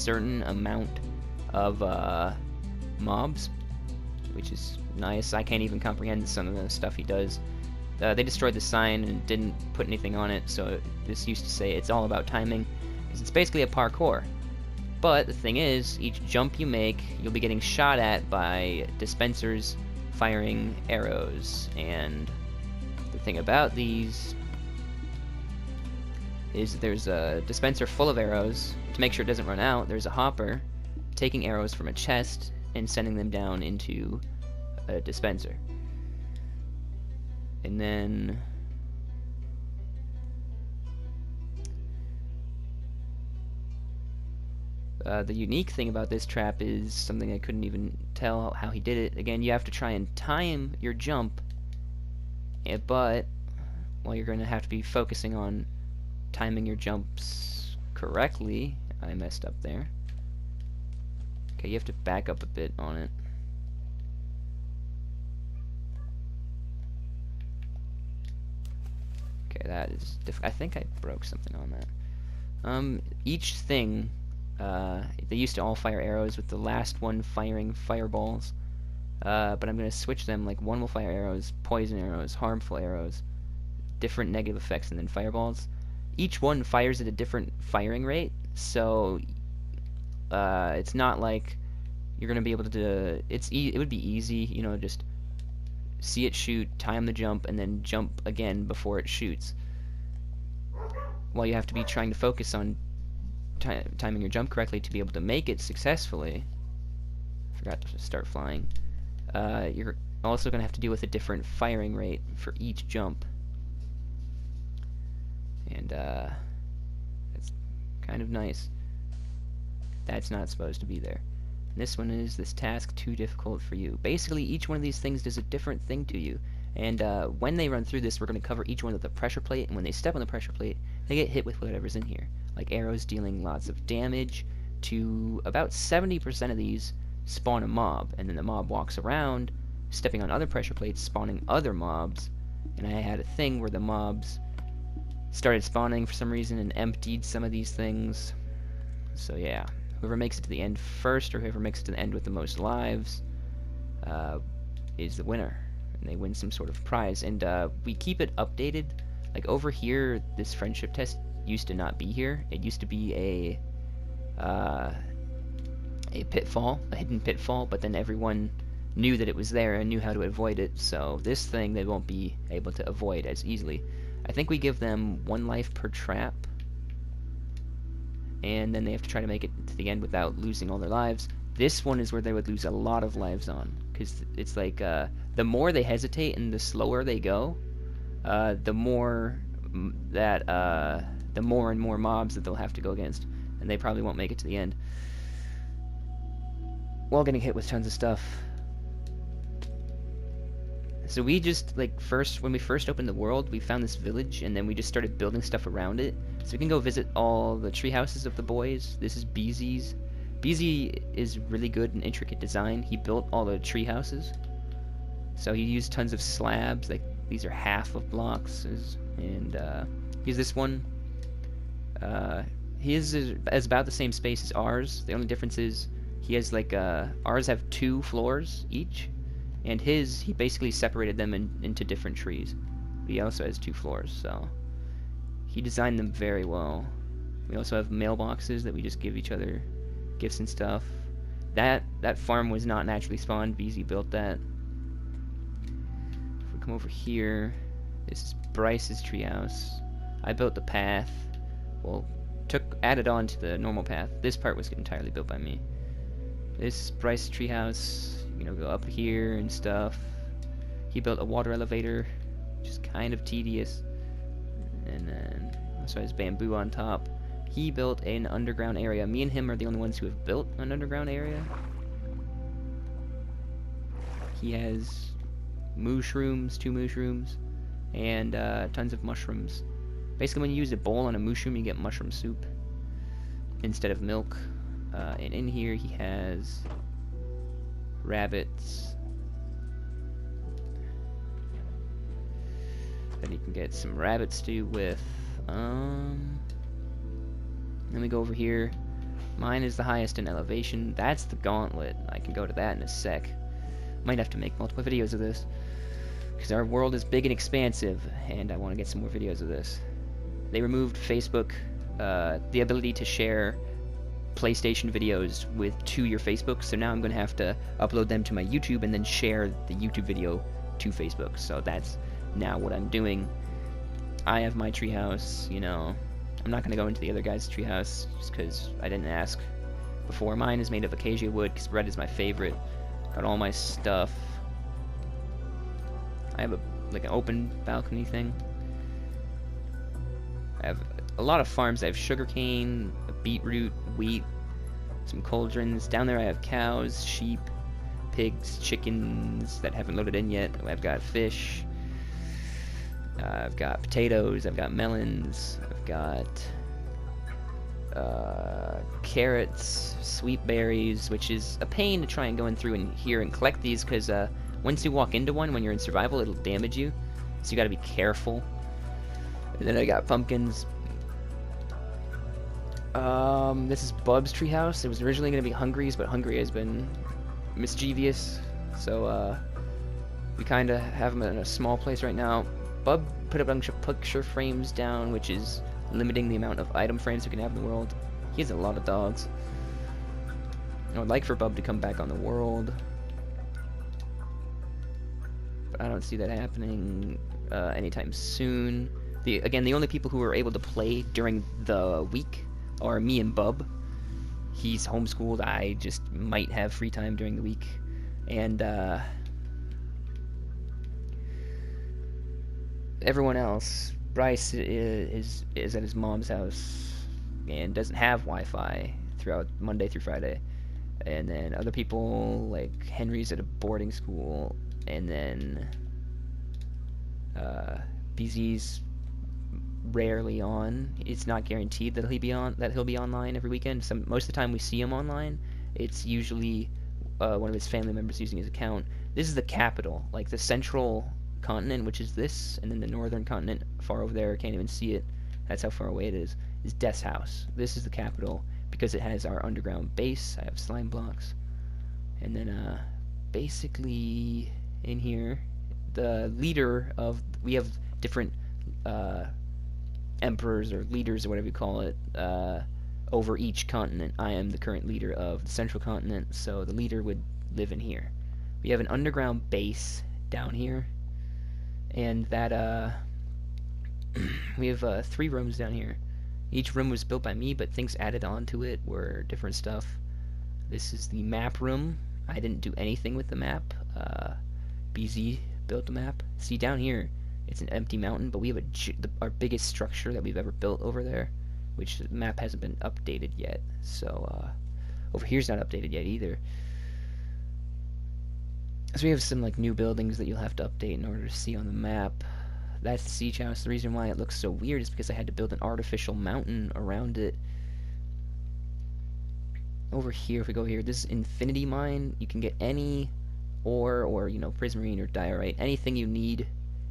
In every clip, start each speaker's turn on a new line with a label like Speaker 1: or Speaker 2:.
Speaker 1: certain amount of mobs, which is nice. I can't even comprehend some of the stuff he does. They destroyed the sign and didn't put anything on it, so this used to say it's all about timing, because it's basically a parkour. But the thing is, each jump you make, you'll be getting shot at by dispensers firing arrows. And the thing about these is there's a dispenser full of arrows. To make sure it doesn't run out, there's a hopper taking arrows from a chest and sending them down into a dispenser. And then the unique thing about this trap is something I couldn't even tell how he did it. Again, you have to try and time your jump, but well, you're going to have to be focusing on timing your jumps correctly. I messed up there. Okay, you have to back up a bit on it. Okay, that is I think I broke something on that. Each thing, they used to all fire arrows, with the last one firing fireballs. But I'm going to switch them, like one will fire arrows, poison arrows, harmful arrows, different negative effects, and then fireballs. Each one fires at a different firing rate, so it's not like you're going to be able to, it would be easy, you know, just see it shoot, time the jump, and then jump again before it shoots. While you have to be trying to focus on timing your jump correctly to be able to make it successfully. Forgot to start flying. You're also going to have to deal with a different firing rate for each jump. And that's kind of nice. That's not supposed to be there. This one is this task too difficult for you. Basically, each one of these things does a different thing to you. And when they run through this, we're going to cover each one with a pressure plate. And when they step on the pressure plate, they get hit with whatever's in here. Like arrows dealing lots of damage. To about 70% of these spawn a mob. And then the mob walks around, stepping on other pressure plates, spawning other mobs. And I had a thing where the mobs started spawning for some reason and emptied some of these things. So yeah. Whoever makes it to the end first, or whoever makes it to the end with the most lives, is the winner. And they win some sort of prize. And we keep it updated. Like over here, this friendship test used to not be here. It used to be a pitfall, a hidden pitfall, but then everyone knew that it was there and knew how to avoid it. So this thing they won't be able to avoid as easily. I think we give them 1 life per trap. And then they have to try to make it to the end without losing all their lives. This one is where they would lose a lot of lives on, because it's like the more they hesitate and the slower they go, the more the more and more mobs that they'll have to go against, and they probably won't make it to the end while getting hit with tons of stuff. So we just, like, when we first opened the world, we found this village, and then we just started building stuff around it. So we can go visit all the tree houses of the boys. This is BZ's. BZ is really good in intricate design. He built all the tree houses. So he used tons of slabs, like these are half of blocks, and here's this one. His is about the same space as ours. The only difference is he has like ours have 2 floors each. And he basically separated them into different trees. But he also has 2 floors, so he designed them very well. We also have mailboxes that we just give each other gifts and stuff. That farm was not naturally spawned. BZ built that. If we come over here, this is Bryce's treehouse. I built the path. Well, added on to the normal path. This part was entirely built by me. This is Bryce's treehouse. You know, go up here and stuff. He built a water elevator, which is kind of tedious. And then also has bamboo on top. He built an underground area. Me and him are the only ones who have built an underground area. He has mushrooms, 2 mushrooms, and tons of mushrooms. Basically, when you use a bowl on a mushroom, you get mushroom soup instead of milk. And in here, he has rabbits. Then you can get some rabbit stew with then we go over here. Mine is the highest in elevation. That's the gauntlet. I can go to that in a sec. Might have to make multiple videos of this, because our world is big and expansive, and I want to get some more videos of this. They removed Facebook, the ability to share PlayStation videos to your Facebook, so now I'm going to have to upload them to my YouTube and then share the YouTube video to Facebook. So that's now what I'm doing. I have my treehouse, you know. I'm not going to go into the other guy's treehouse just because I didn't ask before. Mine is made of acacia wood because red is my favorite. Got all my stuff. I have like an open balcony thing. I have a lot of farms. I have sugarcane, beetroot, wheat, some cauldrons. Down there I have cows, sheep, pigs, chickens that haven't loaded in yet. I've got fish. I've got potatoes. I've got melons. I've got carrots, sweet berries, which is a pain to try and go in through and here and collect these because once you walk into one when you're in survival, it'll damage you. So you got to be careful. And then I got pumpkins. This is Bub's treehouse. It was originally going to be Hungry's, but Hungry has been mischievous. So we kind of have him in a small place right now. Bub put a bunch of picture frames down, which is limiting the amount of item frames we can have in the world. He has a lot of dogs. I would like for Bub to come back on the world, but I don't see that happening anytime soon. Again, the only people who are able to play during the week are me and Bub. He's homeschooled. I just might have free time during the week. And everyone else, Bryce is at his mom's house and doesn't have Wi-Fi throughout Monday through Friday. And then other people, like Henry's at a boarding school, and then BZ's rarely on. It's not guaranteed that he'll be online every weekend. Most of the time we see him online, it's usually one of his family members using his account. This is the capital, like the central continent, which is this, and then the northern continent far over there, can't even see it, that's how far away it is Death's house. This is the capital because it has our underground base. I have slime blocks, and then basically in here the leader of, we have different emperors or leaders or whatever you call it over each continent. I am the current leader of the central continent, so the leader would live in here. We have an underground base down here, and that we have 3 rooms down here. Each room was built by me, but things added on to it were different stuff. This is the map room. I didn't do anything with the map. BZ built the map. See, down here it's an empty mountain, but we have our biggest structure that we've ever built over there, which the map hasn't been updated yet. So over here's not updated yet either. So we have some like new buildings that you'll have to update in order to see on the map. That's the siege house. The reason why it looks so weird is because I had to build an artificial mountain around it. Over here, if we go here, this is Infinity Mine. You can get any ore or, you know, prismarine or diorite, anything you need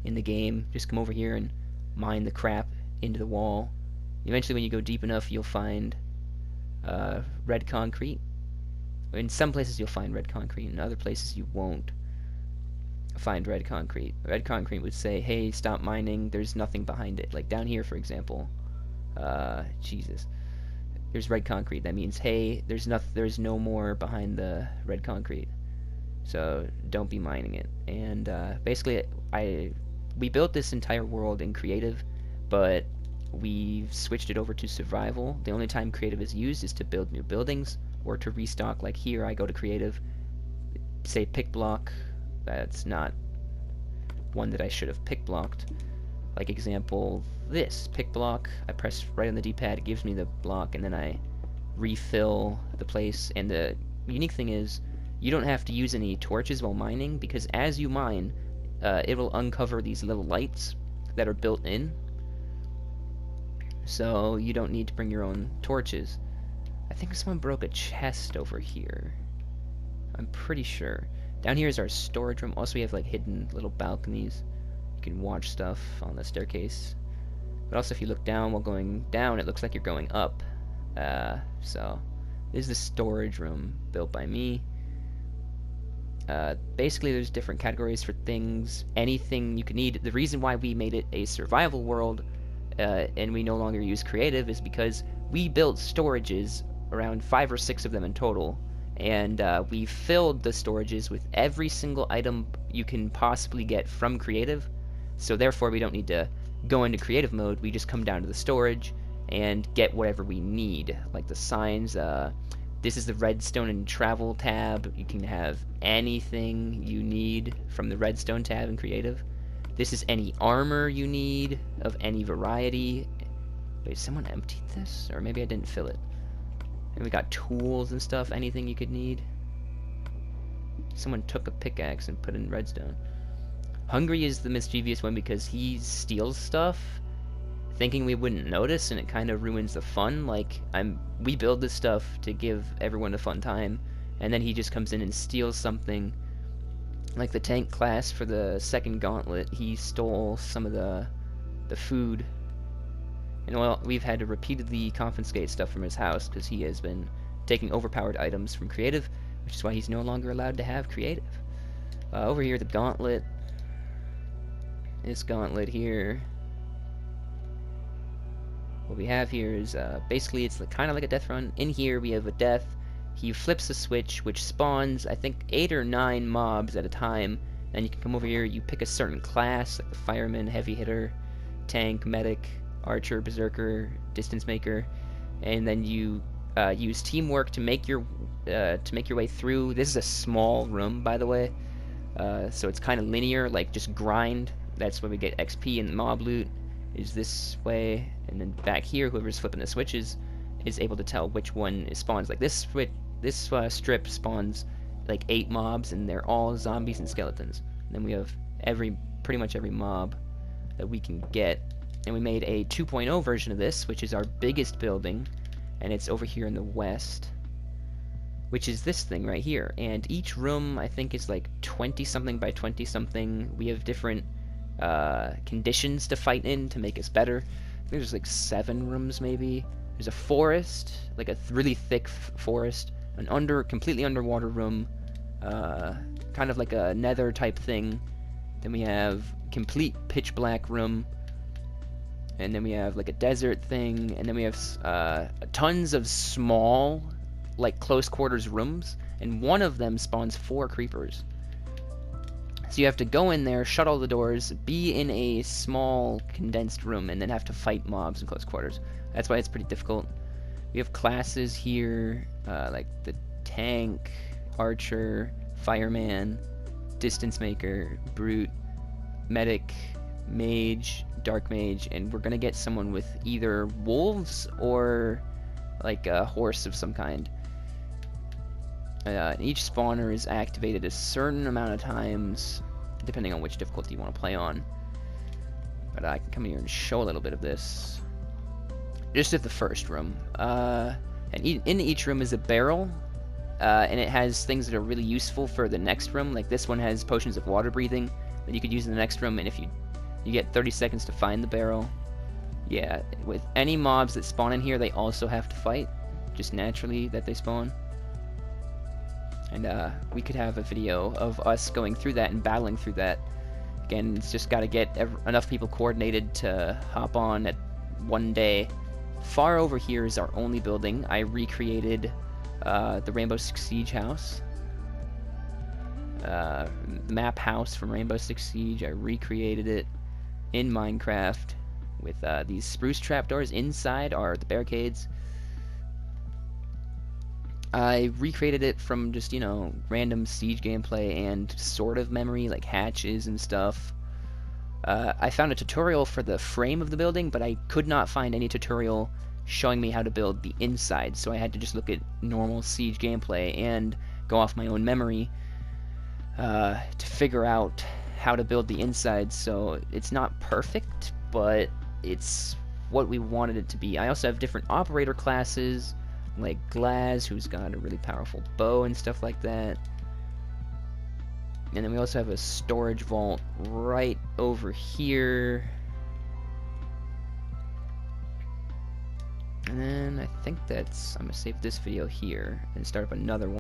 Speaker 1: in the game. Just come over here and mine the crap into the wall. Eventually, when you go deep enough, you'll find red concrete. In some places you'll find red concrete, in other places you won't find red concrete. Red concrete would say, hey, stop mining, there's nothing behind it. Like down here, for example, Jesus, there's red concrete. That means, hey, there's no more behind the red concrete, so don't be mining it. And basically we built this entire world in creative, but we've switched it over to survival. The only time creative is used is to build new buildings or to restock. Like here, I go to creative, say pick block. That's not one that I should have pick blocked. Like example, this pick block, I press right on the D-pad, it gives me the block, and then I refill the place. And the unique thing is, you don't have to use any torches while mining, because as you mine, it will uncover these little lights that are built in, so you don't need to bring your own torches. I think someone broke a chest over here. I'm pretty sure. Down here is our storage room. Also, we have like hidden little balconies. You can watch stuff on the staircase. But also, if you look down while going down, it looks like you're going up. So This is the storage room built by me. Basically, there's different categories for things, anything you can need. The reason why we made it a survival world and we no longer use creative is because we built storages, around 5 or 6 of them in total, and we filled the storages with every single item you can possibly get from creative. So therefore, we don't need to go into creative mode. We just come down to the storage and get whatever we need, like the signs. This is the redstone and travel tab. You can have anything you need from the redstone tab in creative. This is any armor you need of any variety. Wait, someone emptied this? Or maybe I didn't fill it. And we got tools and stuff, anything you could need. Someone took a pickaxe and put it in redstone. Hungry is the mischievous one because he steals stuff thinking we wouldn't notice, and it kind of ruins the fun. Like, we build this stuff to give everyone a fun time, and then he just comes in and steals something. Like the tank class for the second gauntlet, he stole some of the food. And well, we've had to repeatedly confiscate stuff from his house because he has been taking overpowered items from creative, which is why he's no longer allowed to have creative. Over here, the gauntlet. This gauntlet here. What we have here is basically it's kind of like a death run. In here we have a death. He flips a switch which spawns I think 8 or 9 mobs at a time. Then you can come over here, you pick a certain class like the fireman, heavy hitter, tank, medic, archer, berserker, distance maker, and then you use teamwork to make your way through. This is a small room, by the way, so it's kind of linear, like just grind. That's where we get XP and mob loot. Is this way, and then back here, whoever's flipping the switches is able to tell which one spawns. Like this strip spawns like 8 mobs, and they're all zombies and skeletons. And then we have pretty much every mob that we can get, and we made a 2.0 version of this, which is our biggest building, and it's over here in the west, which is this thing right here. And each room I think is like 20 something by 20 something. We have different conditions to fight in to make us better. I think there's like 7 rooms maybe. There's a forest, like a really thick forest, an completely underwater room, kind of like a nether type thing. Then we have complete pitch black room, and then we have like a desert thing, and then we have tons of small, like close quarters rooms, and one of them spawns 4 creepers. So you have to go in there, shut all the doors, be in a small condensed room, and then have to fight mobs in close quarters. That's why it's pretty difficult. We have classes here, like the tank, archer, fireman, distance maker, brute, medic, mage, dark mage, and we're gonna get someone with either wolves or like a horse of some kind. Each spawner is activated a certain amount of times, depending on which difficulty you want to play on. But I can come here and show a little bit of this. Just at the first room. And in each room is a barrel, and it has things that are really useful for the next room. Like this one has potions of water breathing that you could use in the next room, and if you get 30 seconds to find the barrel. Yeah, with any mobs that spawn in here, they also have to fight, just naturally that they spawn. And we could have a video of us going through that and battling through that. Again, it's just got to get enough people coordinated to hop on at one day. Far over here is our only building. I recreated the Rainbow Six Siege house. Map house from Rainbow Six Siege. I recreated it in Minecraft with these spruce trapdoors. Inside are the barricades. I recreated it from just, random Siege gameplay and sort of memory, like hatches and stuff. I found a tutorial for the frame of the building, but I could not find any tutorial showing me how to build the inside, so I had to just look at normal Siege gameplay and go off my own memory to figure out how to build the inside. So it's not perfect, but it's what we wanted it to be. I also have different operator classes, like Glaz, who's got a really powerful bow and stuff like that. And then we also have a storage vault right over here. And then I think I'm gonna save this video here and start up another one.